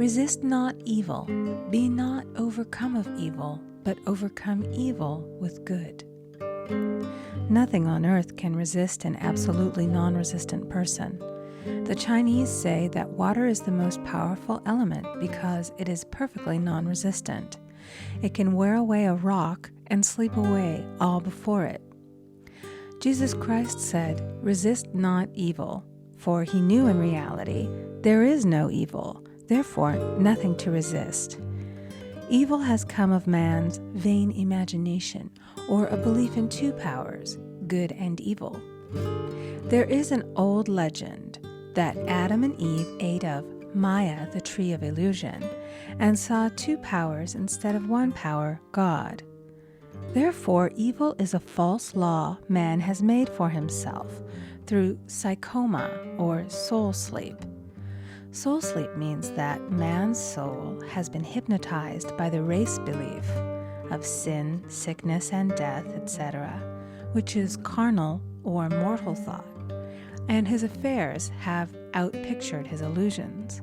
Resist not evil, be not overcome of evil, but overcome evil with good. Nothing on earth can resist an absolutely non-resistant person. The Chinese say that water is the most powerful element because it is perfectly non-resistant. It can wear away a rock and sleep away all before it. Jesus Christ said, "Resist not evil," for he knew in reality there is no evil, therefore nothing to resist. Evil has come of man's vain imagination, or a belief in two powers, good and evil. There is an old legend that Adam and Eve ate of Maya, the tree of illusion, and saw two powers instead of one power, God. Therefore, evil is a false law man has made for himself through psychoma, or soul sleep. Soul sleep means that man's soul has been hypnotized by the race belief of sin, sickness, and death, etc., which is carnal or mortal thought, and his affairs have outpictured his illusions.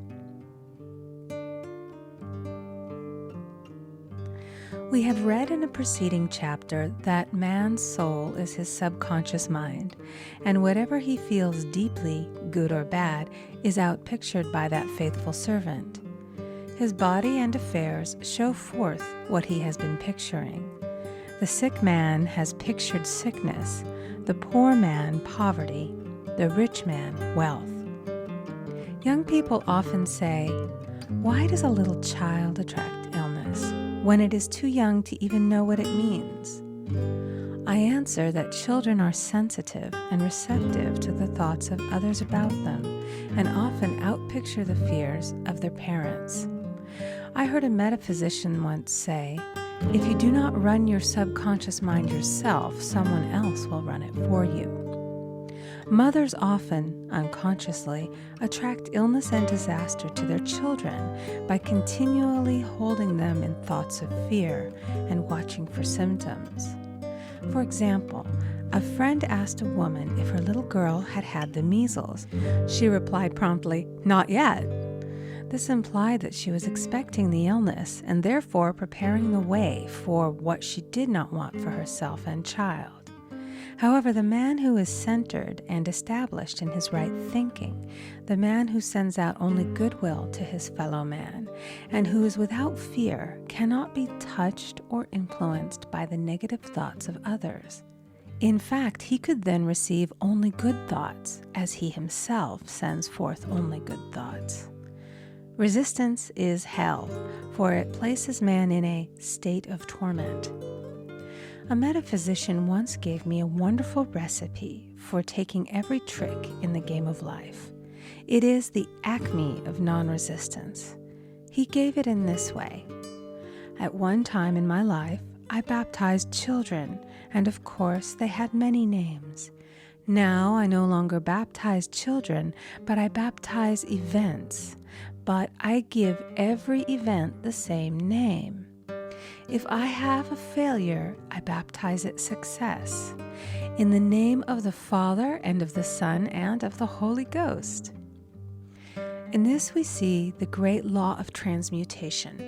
We have read in a preceding chapter that man's soul is his subconscious mind, and whatever he feels deeply, good or bad, is outpictured by that faithful servant. His body and affairs show forth what he has been picturing. The sick man has pictured sickness, the poor man poverty, the rich man wealth. Young people often say, "Why does a little child attract illness?" when it is too young to even know what it means. I answer that children are sensitive and receptive to the thoughts of others about them, and often outpicture the fears of their parents. I heard a metaphysician once say, "If you do not run your subconscious mind yourself, someone else will run it for you." Mothers often, unconsciously, attract illness and disaster to their children by continually holding them in thoughts of fear and watching for symptoms. For example, a friend asked a woman if her little girl had had the measles. She replied promptly, "Not yet." This implied that she was expecting the illness and therefore preparing the way for what she did not want for herself and child. However, the man who is centered and established in his right thinking, the man who sends out only goodwill to his fellow man, and who is without fear, cannot be touched or influenced by the negative thoughts of others. In fact, he could then receive only good thoughts, as he himself sends forth only good thoughts. Resistance is hell, for it places man in a state of torment. A metaphysician once gave me a wonderful recipe for taking every trick in the game of life. It is the acme of non-resistance. He gave it in this way. At one time in my life, I baptized children, and of course they had many names. Now I no longer baptize children, but I baptize events. But I give every event the same name. If I have a failure, I baptize it success. In the name of the Father, and of the Son, and of the Holy Ghost. In this we see the great law of transmutation,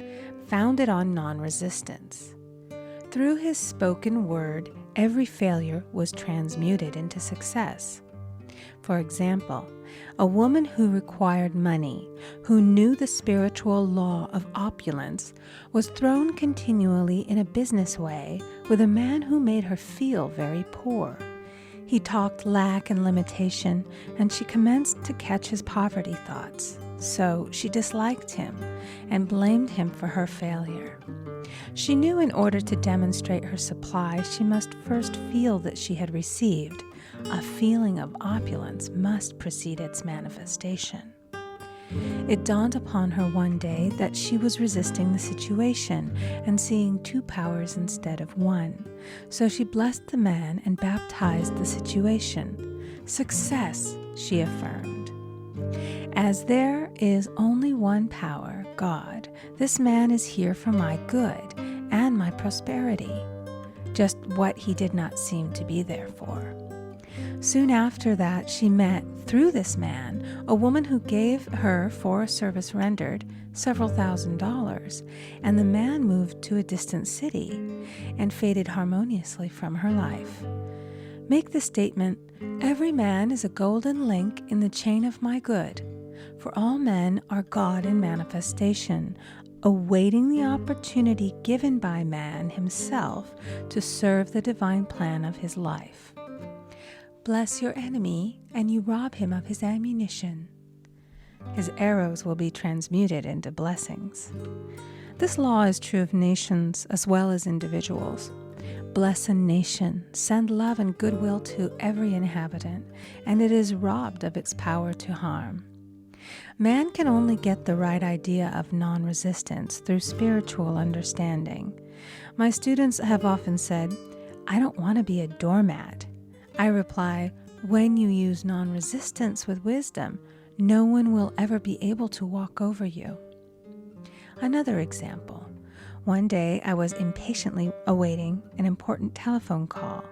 founded on non-resistance. Through his spoken word, every failure was transmuted into success. For example, a woman who required money, who knew the spiritual law of opulence, was thrown continually in a business way with a man who made her feel very poor. He talked lack and limitation, and she commenced to catch his poverty thoughts. So she disliked him and blamed him for her failure. She knew in order to demonstrate her supply, she must first feel that she had received. A feeling of opulence must precede its manifestation. It dawned upon her one day that she was resisting the situation and seeing two powers instead of one. So she blessed the man and baptized the situation. Success, she affirmed. As there is only one power, God, this man is here for my good and my prosperity. Just what he did not seem to be there for. Soon after that, she met through this man, a woman who gave her for a service rendered several $1,000s, and the man moved to a distant city and faded harmoniously from her life. Make the statement, "Every man is a golden link in the chain of my good, for all men are God in manifestation, awaiting the opportunity given by man himself to serve the divine plan of his life. Bless your enemy, and you rob him of his ammunition. His arrows will be transmuted into blessings." This law is true of nations as well as individuals. Bless a nation, send love and goodwill to every inhabitant, and it is robbed of its power to harm. Man can only get the right idea of non-resistance through spiritual understanding. My students have often said, "I don't want to be a doormat." I reply, when you use non-resistance with wisdom, no one will ever be able to walk over you. Another example. One day I was impatiently awaiting an important telephone call.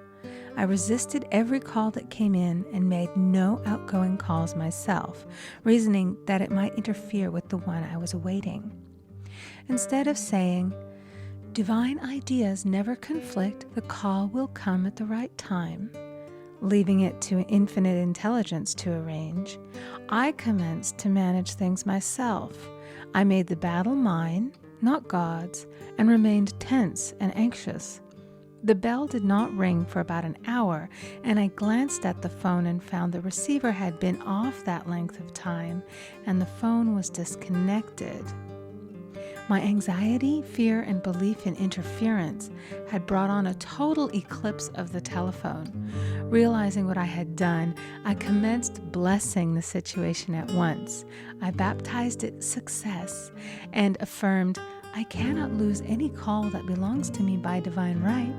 I resisted every call that came in and made no outgoing calls myself, reasoning that it might interfere with the one I was awaiting. Instead of saying, "Divine ideas never conflict, the call will come at the right time," leaving it to infinite intelligence to arrange, I commenced to manage things myself. I made the battle mine, not God's, and remained tense and anxious. The bell did not ring for about an hour, and I glanced at the phone and found the receiver had been off that length of time, and the phone was disconnected. My anxiety, fear, and belief in interference had brought on a total eclipse of the telephone. Realizing what I had done, I commenced blessing the situation at once. I baptized it success and affirmed, "I cannot lose any call that belongs to me by divine right.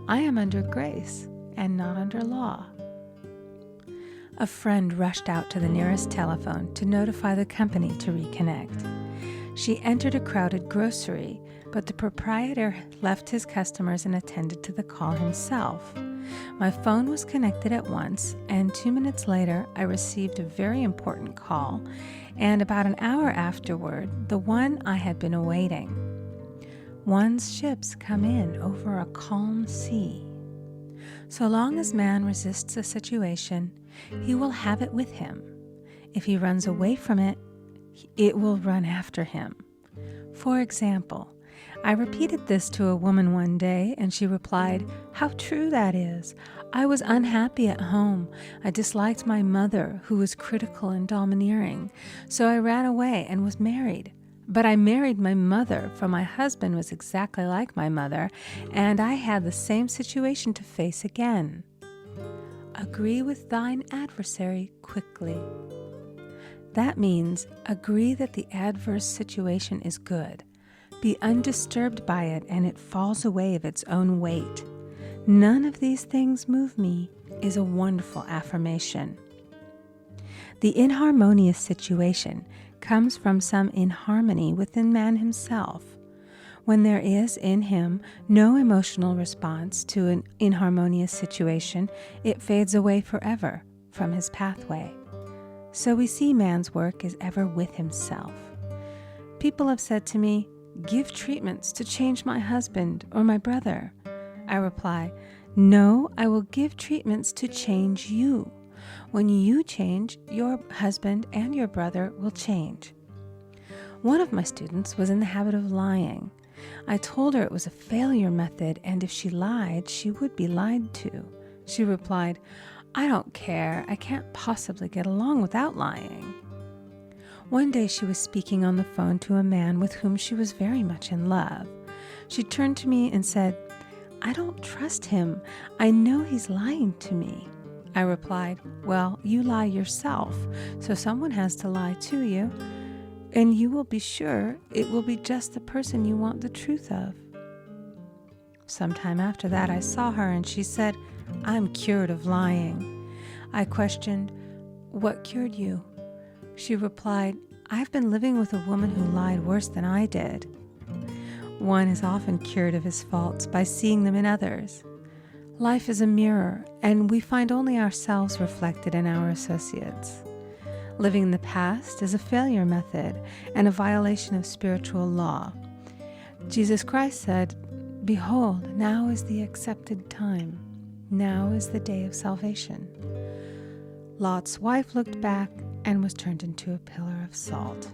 I am under grace and not under law." A friend rushed out to the nearest telephone to notify the company to reconnect. She entered a crowded grocery, but the proprietor left his customers and attended to the call himself. My phone was connected at once, and 2 minutes later, I received a very important call, and about an hour afterward, the one I had been awaiting. One's ships come in over a calm sea. So long as man resists a situation, he will have it with him. If he runs away from it, it will run after him. For example, I repeated this to a woman one day, and she replied, "How true that is. I was unhappy at home. I disliked my mother, who was critical and domineering, so I ran away and was married. But I married my mother, for my husband was exactly like my mother, and I had the same situation to face again." Agree with thine adversary quickly. That means agree that the adverse situation is good. Be undisturbed by it, and it falls away of its own weight. "None of these things move me" is a wonderful affirmation. The inharmonious situation comes from some inharmony within man himself. When there is in him no emotional response to an inharmonious situation, it fades away forever from his pathway. So we see man's work is ever with himself. People have said to me, "Give treatments to change my husband or my brother." I reply, "No, I will give treatments to change you. When you change, your husband and your brother will change." One of my students was in the habit of lying. I told her it was a failure method, and if she lied, she would be lied to. She replied, "I don't care. I can't possibly get along without lying." One day she was speaking on the phone to a man with whom she was very much in love. She turned to me and said, "I don't trust him. I know he's lying to me." I replied, "Well, you lie yourself, so someone has to lie to you, and you will be sure it will be just the person you want the truth of." Sometime after that, I saw her, and she said, "I'm cured of lying." I questioned, "What cured you?" She replied, "I've been living with a woman who lied worse than I did." One is often cured of his faults by seeing them in others. Life is a mirror, and we find only ourselves reflected in our associates. Living in the past is a failure method and a violation of spiritual law. Jesus Christ said, "Behold, now is the accepted time. Now is the day of salvation." Lot's wife looked back and was turned into a pillar of salt.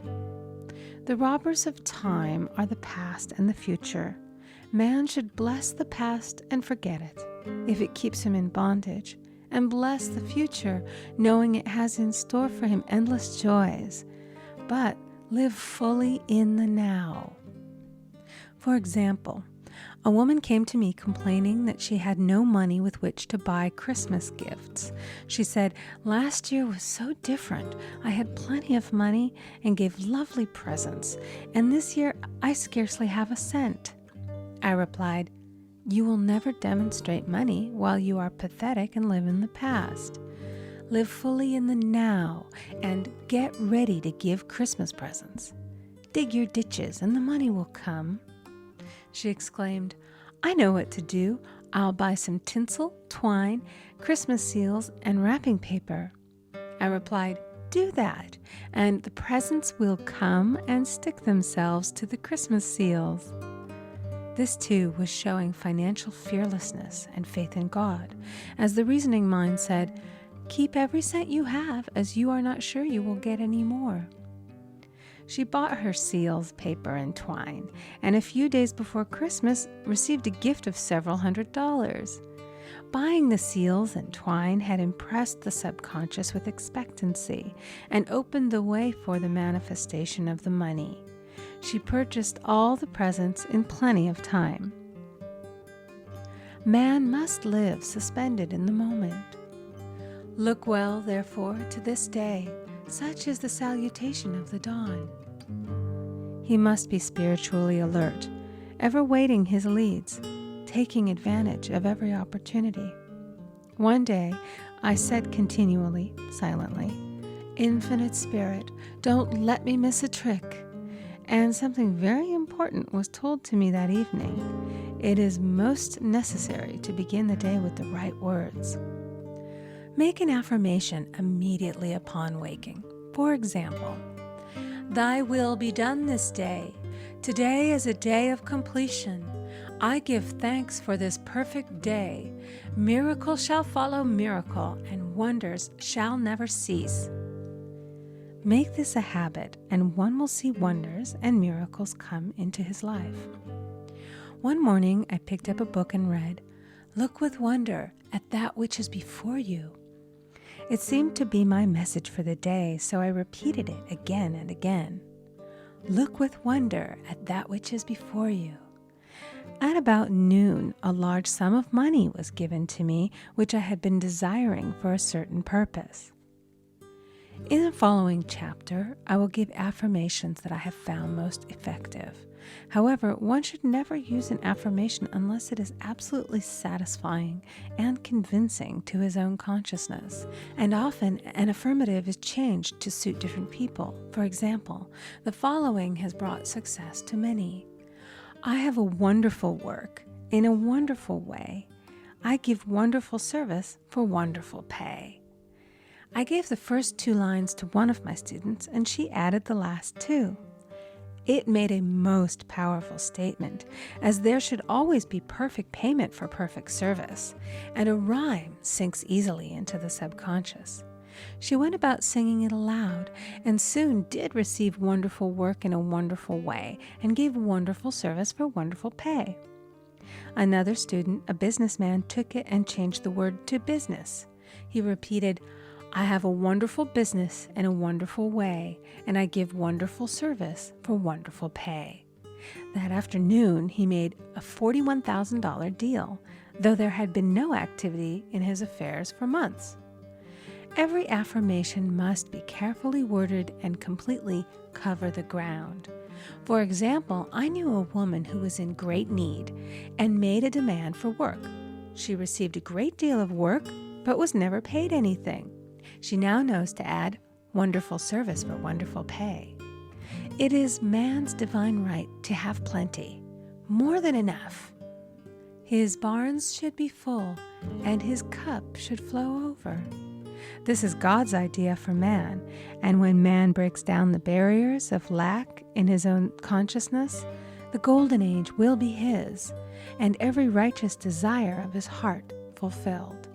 The robbers of time are the past and the future. Man should bless the past and forget it, if it keeps him in bondage, and bless the future, knowing it has in store for him endless joys, but live fully in the now. For example, a woman came to me complaining that she had no money with which to buy Christmas gifts. She said, "Last year was so different. I had plenty of money and gave lovely presents, and this year I scarcely have a cent." I replied, "You will never demonstrate money while you are pathetic and live in the past. Live fully in the now and get ready to give Christmas presents. Dig your ditches and the money will come." She exclaimed, "I know what to do. I'll buy some tinsel, twine, Christmas seals, and wrapping paper." I replied, "Do that, and the presents will come and stick themselves to the Christmas seals." This too was showing financial fearlessness and faith in God, as the reasoning mind said, "Keep every cent you have, as you are not sure you will get any more." She bought her seals, paper, and twine, and a few days before Christmas received a gift of several $100s. Buying the seals and twine had impressed the subconscious with expectancy and opened the way for the manifestation of the money. She purchased all the presents in plenty of time. Man must live suspended in the moment. Look well, therefore, to this day. Such is the salutation of the dawn. He must be spiritually alert, ever waiting his leads, taking advantage of every opportunity. One day, I said continually, silently, "Infinite Spirit, don't let me miss a trick." And something very important was told to me that evening. It is most necessary to begin the day with the right words. Make an affirmation immediately upon waking. For example, "Thy will be done this day. Today is a day of completion. I give thanks for this perfect day. Miracle shall follow miracle, and wonders shall never cease." Make this a habit, and one will see wonders and miracles come into his life. One morning, I picked up a book and read, "Look with wonder at that which is before you." It seemed to be my message for the day, so I repeated it again and again. Look with wonder at that which is before you. At about noon, a large sum of money was given to me, which I had been desiring for a certain purpose. In the following chapter, I will give affirmations that I have found most effective. However, one should never use an affirmation unless it is absolutely satisfying and convincing to his own consciousness. And often, an affirmative is changed to suit different people. For example, the following has brought success to many. I have a wonderful work in a wonderful way. I give wonderful service for wonderful pay. I gave the first 2 lines to one of my students, and she added the last 2. It made a most powerful statement, as there should always be perfect payment for perfect service, and a rhyme sinks easily into the subconscious. She went about singing it aloud, and soon did receive wonderful work in a wonderful way, and gave wonderful service for wonderful pay. Another student, a businessman, took it and changed the word to business. He repeated, "I have a wonderful business in a wonderful way, and I give wonderful service for wonderful pay." That afternoon, he made a $41,000 deal, though there had been no activity in his affairs for months. Every affirmation must be carefully worded and completely cover the ground. For example, I knew a woman who was in great need and made a demand for work. She received a great deal of work, but was never paid anything. She now knows to add wonderful service for wonderful pay. It is man's divine right to have plenty, more than enough. His barns should be full, and his cup should flow over. This is God's idea for man, and when man breaks down the barriers of lack in his own consciousness, the golden age will be his, and every righteous desire of his heart fulfilled.